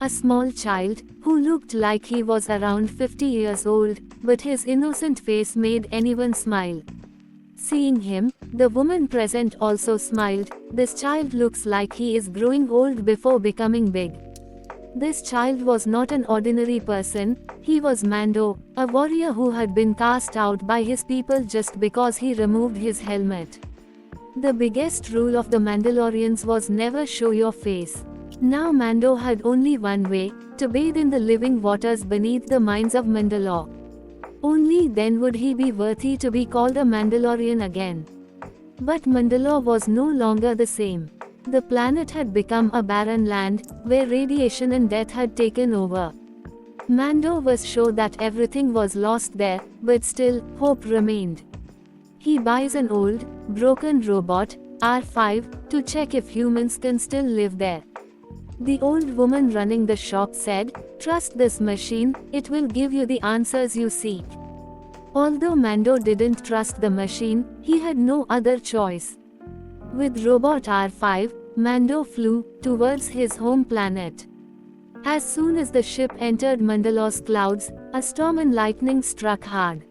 A small child, who looked like he was around 50 years old, but his innocent face made anyone smile. Seeing him, the woman present also smiled. This child looks like he is growing old before becoming big. This child was not an ordinary person, he was Mando, a warrior who had been cast out by his people just because he removed his helmet. The biggest rule of the Mandalorians was never show your face. Now Mando had only one way, to bathe in the living waters beneath the mines of Mandalore. Only then would he be worthy to be called a Mandalorian again. But Mandalore was no longer the same. The planet had become a barren land, where radiation and death had taken over. Mando was sure that everything was lost there, but still, hope remained. He buys an old, broken robot, R5, to check if humans can still live there. The old woman running the shop said, "Trust this machine, it will give you the answers you seek." Although Mando didn't trust the machine, he had no other choice. With Robot R5, Mando flew towards his home planet. As soon as the ship entered Mandalore's clouds, a storm and lightning struck hard.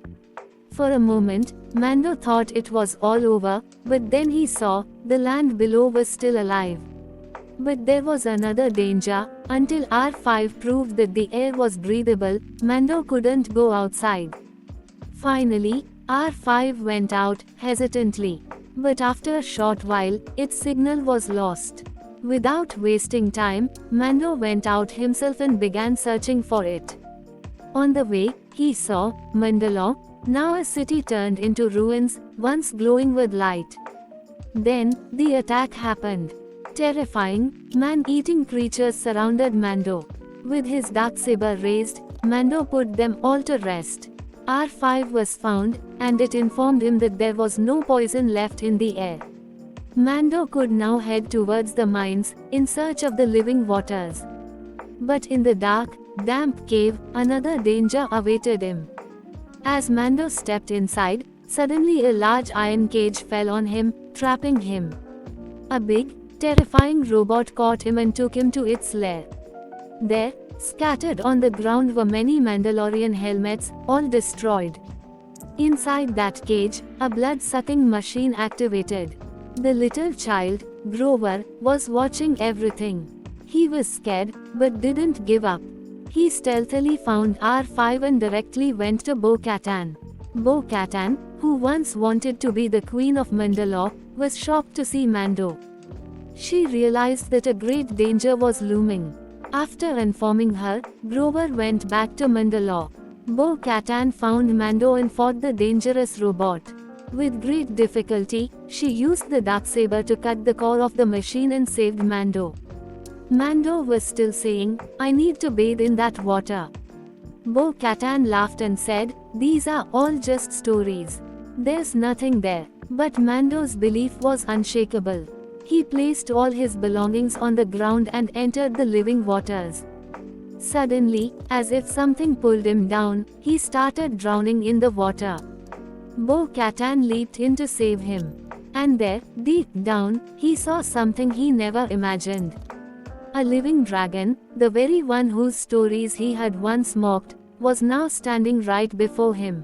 For a moment, Mando thought it was all over, but then he saw the land below was still alive. But there was another danger. Until R5 proved that the air was breathable, Mando couldn't go outside. Finally, R5 went out, hesitantly. But after a short while, its signal was lost. Without wasting time, Mando went out himself and began searching for it. On the way, he saw Mandalore, now a city turned into ruins, once glowing with light. Then, the attack happened. Terrifying, man-eating creatures surrounded Mando. With his darksaber raised, Mando put them all to rest. R5 was found, and it informed him that there was no poison left in the air. Mando could now head towards the mines, in search of the living waters. But in the dark, damp cave, another danger awaited him. As Mando stepped inside, suddenly a large iron cage fell on him, trapping him. A big, terrifying robot caught him and took him to its lair. There, scattered on the ground were many Mandalorian helmets, all destroyed. Inside that cage, a blood-sucking machine activated. The little child, Grover, was watching everything. He was scared, but didn't give up. He stealthily found R5 and directly went to Bo-Katan. Bo-Katan, who once wanted to be the Queen of Mandalore, was shocked to see Mando. She realized that a great danger was looming. After informing her, Grover went back to Mandalore. Bo-Katan found Mando and fought the dangerous robot. With great difficulty, she used the darksaber to cut the core of the machine and saved Mando. Mando was still saying, "I need to bathe in that water." Bo-Katan laughed and said, "These are all just stories. There's nothing there." But Mando's belief was unshakable. He placed all his belongings on the ground and entered the living waters. Suddenly, as if something pulled him down, he started drowning in the water. Bo-Katan leaped in to save him. And there, deep down, he saw something he never imagined. A living dragon, the very one whose stories he had once mocked, was now standing right before him.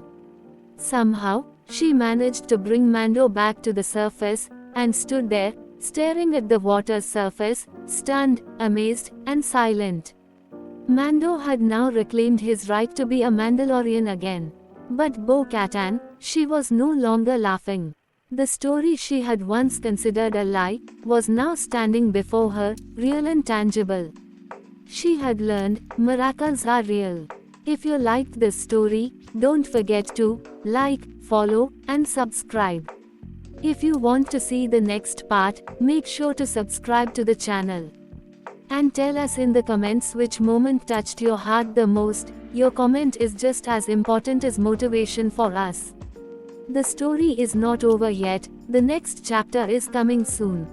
Somehow, she managed to bring Mando back to the surface, and stood there, staring at the water's surface, stunned, amazed, and silent. Mando had now reclaimed his right to be a Mandalorian again. But Bo-Katan, she was no longer laughing. The story she had once considered a lie, was now standing before her, real and tangible. She had learned, miracles are real. If you liked this story, don't forget to like, follow, and subscribe. If you want to see the next part, make sure to subscribe to the channel. And tell us in the comments which moment touched your heart the most. Your comment is just as important as motivation for us. The story is not over yet, the next chapter is coming soon.